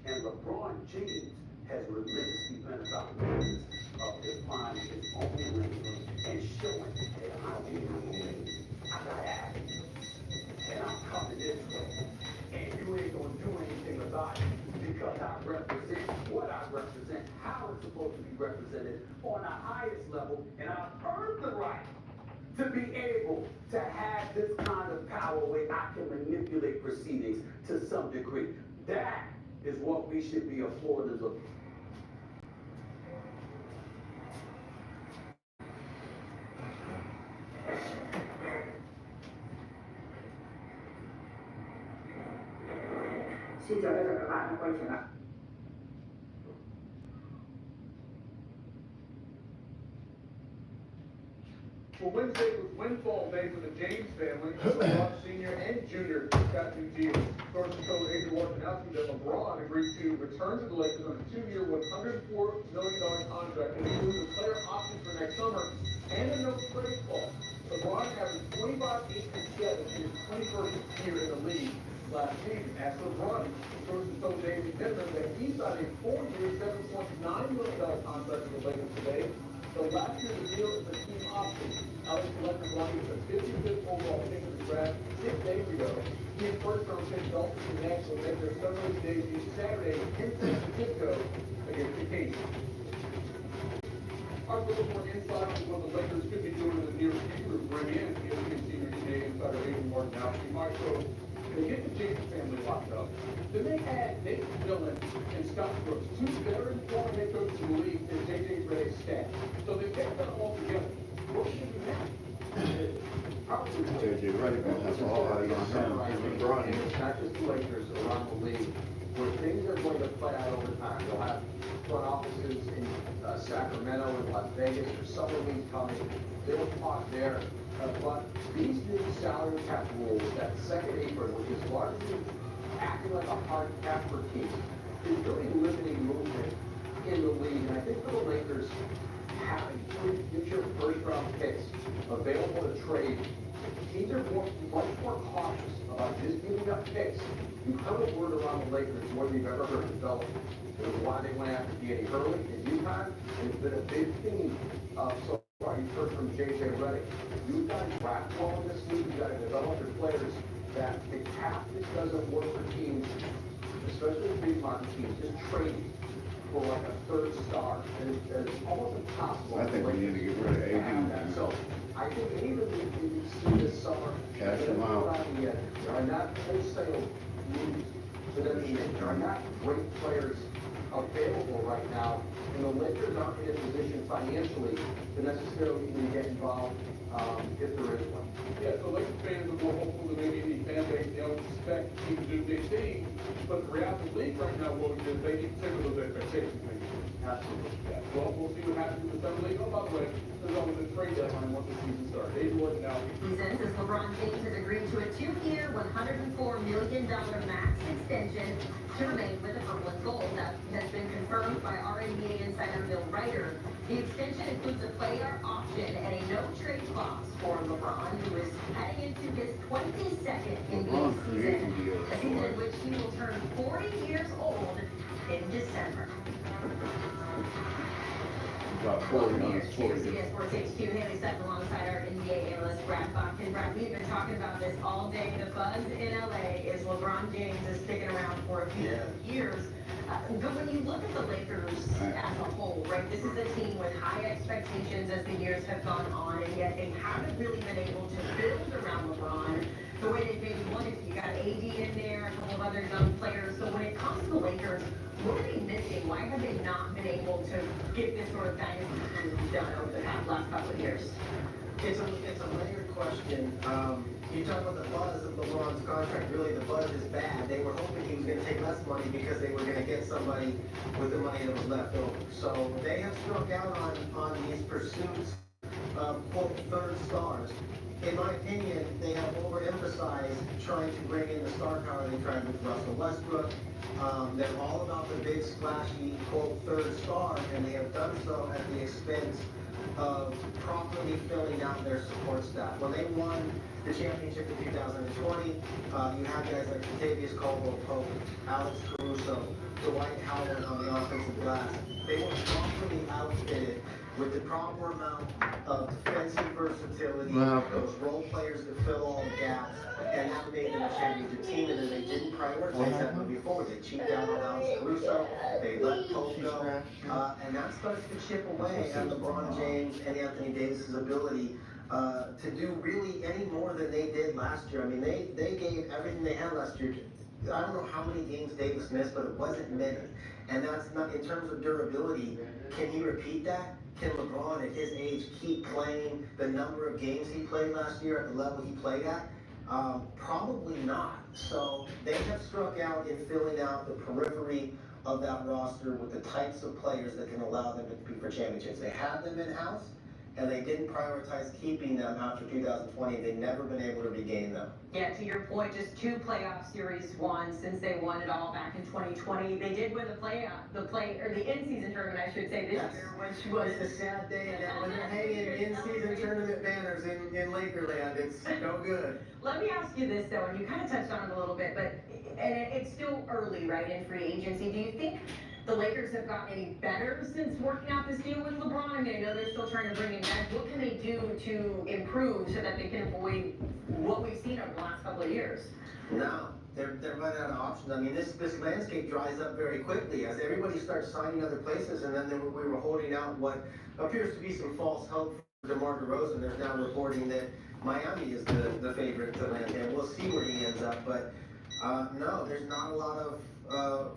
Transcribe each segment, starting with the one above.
And LeBron James has relentlessly been about business of defining his own lane and showing that I win my lane. I got avenues, and I'm coming this way. And you ain't gonna do anything about it because I represent what I represent, how it's supposed to be represented on the highest level, and I've earned the right to be able to have this kind of power where I can manipulate proceedings to some degree. That is what we should be afforded of. Xin chào tất cả các bạn đã quay trở lại. Well, Wednesday was windfall day for the James family. LeBron Sr. and Jr. got new deals. Sources told Adrian Wojnarowski that LeBron agreed to return to the Lakers on a 2-year, $104 million contract that includes a player option for next summer and a no-trade clause. LeBron averaged 25, 8, and 7 in his 21st year in the league last season. As for LeBron, sources told David Pittman that he signed a 4-year, $7.9 million contract with the Lakers today. So last year, the deal is a team option. Alex selected Lonnie with a 55th overall pick in the draft 6 days ago. He and first-round pick Dolphins and Nets will make their summer league debut Saturday in San Francisco against the Kings. Our little more insight on what the Lakers could be doing in the near future will bring in ESPN senior today insider Adrian Wojnarowski. Mike, so they get the James family locked up. Then they add Nate Dillon and Scott Brooks, two veteran former head coaches in the league, and J.J. Redick's staff. So they get them all together. What should be next? J.J. Redick gonna have all eyes on him. LeBron. Not just the Lakers around the league, where things are going to play out over time. You'll have front offices in Sacramento and Las Vegas or summer leagues coming. They'll talk there. But these new salary cap rules, that second apron, which is largely acting like a hard cap for teams, is really limiting movement in the league. And I think for the Lakers, having three future first-round picks available to trade, teams are much more cautious about just giving up picks. You've heard a word around the Lakers more than you've ever heard developed. It was why they went after Danny Hurley in UConn, and it's been a big theme so far. You've heard from J.J. Redick. You've got to draft well in this league. You've got to develop your players that the cap just doesn't work for teams, especially the big market teams, just trading for like a third star. And it's almost impossible. I think we need to get rid of AD. So I think any of the leagues you see this summer, Cash them out. there are not wholesale moves. So that means there are not great players available right now, and the Lakers aren't in a position financially to necessarily even get involved if there is one. Yeah, so Lakers fans are more hopeful than maybe any fan base. They don't expect the team to do big things. But the reality of the league right now, what is they need to take those expectations. Maybe. Absolutely. Yeah. Well, we'll see what happens with the summer league. Oh, by the way, there's always a trade deadline once the season starts. David Wojnarowski. Presents as LeBron James has agreed to a 2-year, $104 million max extension to remain with the Purple and Gold. That has been confirmed by our NBA insider Bill Ryder. The extension includes a player option and a no-trade clause for LeBron, who is heading into his 22nd NBA season, a season in which he will turn 40 years old in December. About 40 Welcome on here his to 40. CBS Sports HQ. Haley Sutton alongside our NBA analyst Brad Bachman. Brad, we've been talking about this all day. The buzz in LA is LeBron James is sticking around for a few years. But when you look at the Lakers as a whole, right, this is a team with high expectations as the years have gone on, and yet they haven't really been able to build around LeBron the way they maybe wanted to. You got AD in there, a couple of other young players. So when it comes to the Lakers, what are they missing? Why have they not been able to get this sort of dynasty done over the last couple of years? It's a layered question. You talk about the buzz of LeBron's contract. Really, the buzz is bad. They were hoping he was going to take less money because they were going to get somebody with the money that was left over. So they have struck out on these pursuits of, quote, third stars. In my opinion, they have overemphasized trying to bring in the star power they tried with Russell Westbrook. They're all about the big, splashy, quote, third star, and they have done so at the expense of properly filling out their support staff. When they won the championship in 2020. You have guys like Contavious Caldwell-Pope, Alex Caruso, Dwight Howard on the offensive glass. They were properly outfitted with the proper amount of defensive versatility, those role players that fill all the gaps, and that made them a championship team, and then they didn't prioritize that moving forward. They cheaped out on Alex Caruso, they let Pope go, and that starts to chip away at LeBron James and Anthony Davis's ability to do really any more than they did last year. I mean, they gave everything they had last year. I don't know how many games Davis missed, but it wasn't many. And that's not, in terms of durability, can he repeat that? Can LeBron at his age keep playing the number of games he played last year at the level he played at? Probably not. So they have struck out in filling out the periphery of that roster with the types of players that can allow them to compete for championships. They have them in-house, and they didn't prioritize keeping them after 2020. They've never been able to regain them. Yeah, to your point, just 2 playoff series won since they won it all back in 2020. They did win the in-season tournament, I should say, this year, which was It's a sad day that when they're hanging in-season tournament banners in Lakerland, it's no good. Let me ask you this though, and you kind of touched on it a little bit, but it's still early, right, in free agency. Do you think the Lakers have gotten any better since working out this deal with LeBron? I mean, I know they're still trying to bring him back. What can they do to improve so that they can avoid what we've seen over the last couple of years? No, they're running out of options. I mean, this landscape dries up very quickly as everybody starts signing other places, and then we were holding out what appears to be some false hope for DeMar DeRozan. There's now reporting that Miami is the favorite to land him. We'll see where he ends up, but no, there's not a lot of.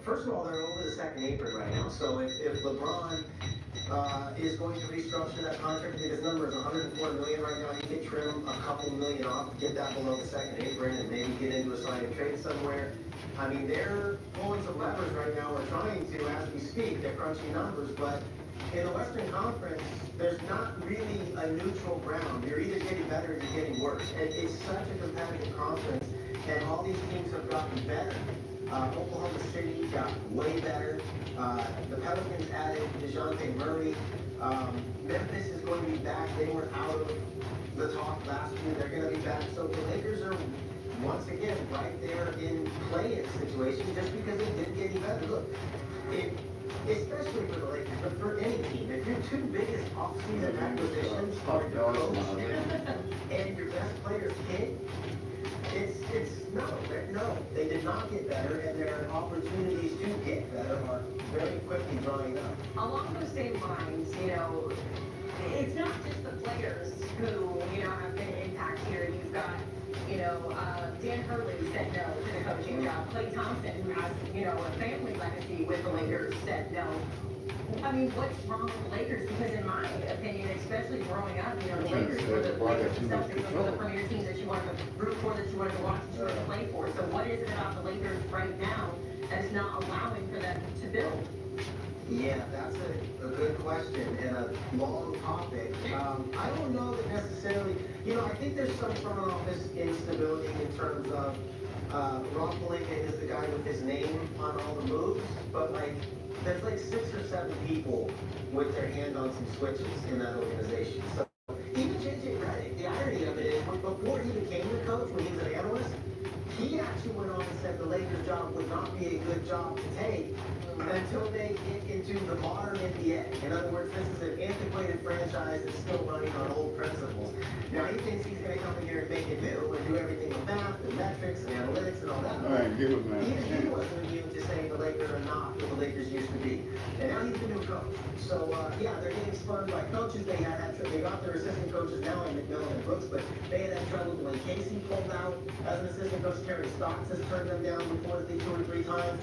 First of all, they're over the second apron right now. So if LeBron is going to restructure that contract, I think his number is $104 million right now. He can trim a couple million off, get that below the second apron, and maybe get into a sign and trade somewhere. I mean, they're pulling some levers right now. We're trying to, as we speak, they're crunching numbers, but in the Western Conference, there's not really a neutral ground. You're either getting better or you're getting worse. And it's such a competitive conference, and all these teams have gotten better. Oklahoma City got way better. The Pelicans added DeJounte Murray. Memphis is going to be back. They were out of the talk last year. They're going to be back. So the Lakers are, once again, right there in play-in situation just because they didn't get any better. Look, especially for the Lakers, but for any team, if your 2 biggest off-season acquisitions are your coach and your best players hit, no, they did not get better, and their opportunities to get better are very quickly drying up. Along those same lines, it's not just the players who, have been impacted here. You've got, Dan Hurley said no to the coaching job. Klay Thompson, who has, a family legacy with the Lakers, said no. I mean, what's wrong with the Lakers? Because in my opinion, especially growing up, the Lakers were the Lakers themselves. They were the premier teams that you wanted to root for, that you wanted to watch, that you wanted to play for. So what is it about the Lakers right now that's not allowing for them to build? Yeah, that's a good question and a long topic. I don't know that necessarily, I think there's some front office instability in terms of Rob Pelinka is the guy with his name on all the moves, but there's 6 or 7 people with their hand on some switches in that organization. So even JJ Redick, the irony of it is, before he became the coach, when he was an analyst, he actually went on and said the Lakers' job would not be a good job to take until they get into the modern NBA. In other words, this is an antiquated franchise that's still running on old principles. Now he thinks he's going to come in here and make it new and do everything with math and metrics and analytics and all that. All right, give it, man. He wasn't immune to saying the Lakers are not what the Lakers used to be. And now he's the new coach. So, they're getting spun by coaches. They got their assistant coaches now in McMillan and Brooks, but they had trouble when Casey pulled out as an assistant coach. Terry Stotts has turned them down reportedly 2 or 3 times.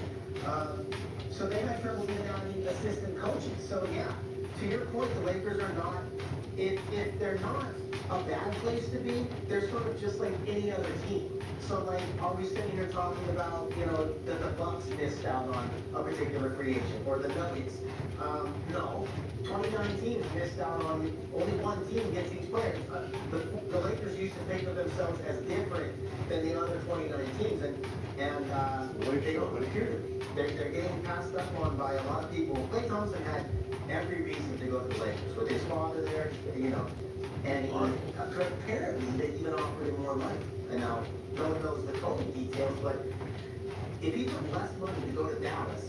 So they had trouble getting out any assistant coaches. So, to your point, the Lakers are not, if they're not a bad place to be, they're sort of just like any other team. So, are we sitting here talking about, that the Bucks missed out on a particular free agent, or the Nuggets? No. 29 teams missed out on, only 1 team gets each player. The Lakers used to think of themselves as different than the other 29 teams, and they don't appear to be. They're getting passed up on by a lot of people. Klay Thompson had every reason to go to the Lakers. With his father there, And apparently, they even offered him more money. And now, no one knows the total details, but if he took less money to go to Dallas,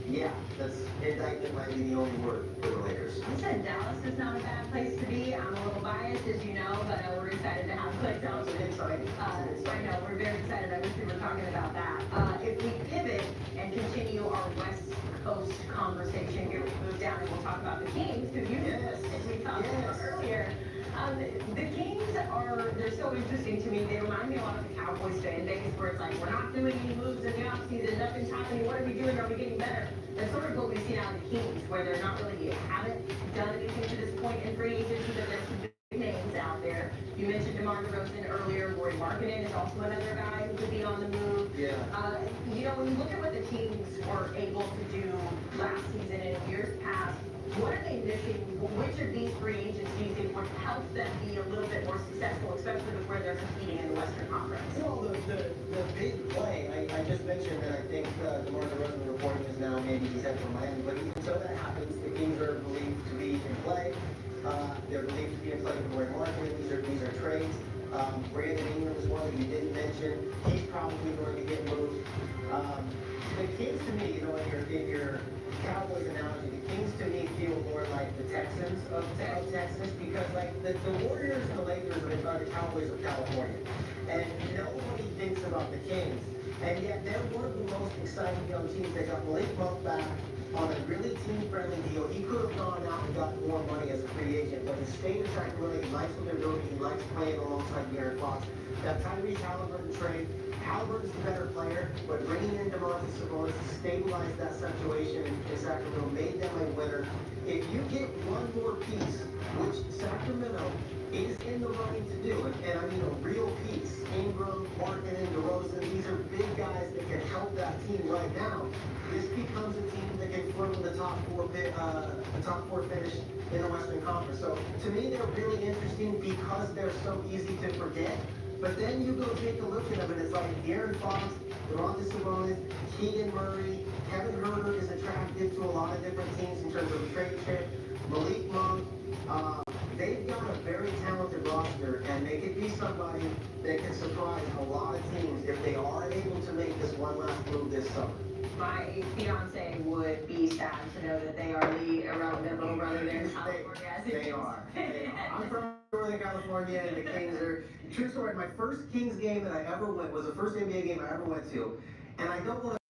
yeah, that's indictment might be the only word for the Lakers. I said Dallas is not a bad place to be. I'm a little biased, as you know, but we're excited to have Clay Thompson. It's exciting. I know, we're very excited. I wish we were talking about that. If we pivot and continue our West Coast conversation here, we move down and we'll talk about the Kings, because as we talked about earlier, the Kings they're so interesting to me. They remind me a lot of the Cowboys fan base, where it's like, we're not doing any moves in the offseason, nothing's happening, what are we doing, are we getting better? That's sort of what we've seen out of the Kings, where they're not really, haven't done anything to this point in free agency, but there's some big names out there. You mentioned DeMar DeRozan earlier. Rory Markkinen is also another guy who could be on the move. Yeah. When you look at what the Kings were able to do last season and in years past, what are they missing? Which of these free agents do you think would help them be a little bit more successful, especially with where they're competing in the Western Conference? Well, the big play, I just mentioned that I think DeMar DeRozan reporting is now maybe he's headed for Miami, but until that happens, the Kings are believed to be in play. They're believed to be in play for Rory Markkinen. These are trades. Brandon Ingram is one that you didn't mention. He's probably going to get moved. The Kings to me, in your Cowboys analogy, the Kings to me feel more like the Texans of Texas, because like the Warriors and the Lakers are the Cowboys of California. And nobody thinks about the Kings. And yet they're one of the most exciting young teams. They got Malik Monk back on a really team-friendly deal. He could have gone out and got more money as a free agent, but he stayed in Sacramento. He likes what they're doing. He likes playing alongside De'Aaron Fox. That Tyrese Halliburton trade, Halliburton's the better player, but bringing in DeMontis Sabonis to stabilize that situation in Sacramento made them a winner. If you get one more piece, which Sacramento is in the running to do, and I mean a real piece, Ingram, Markkinen, DeRozan, these are big guys that can help that team right now. This becomes a team that can flirt with the top four finish in the Western Conference. So to me, they're really interesting because they're so easy to forget. But then you go take a look at them, and it's like De'Aaron Fox, DeMontis Sabonis, Keegan Murray, Kevin Herter is attractive to a lot of different teams in terms of a trade chip. Malik Monk, they've got a very talented roster, and they could be somebody that can surprise a lot of teams if they are able to make this one last move this summer. My fiance would be sad to know that they are the irrelevant little brother there in California. They are. I'm from Northern California, and the Kings are. True story, my first Kings game that I ever went was the first NBA game I ever went to, and I don't want to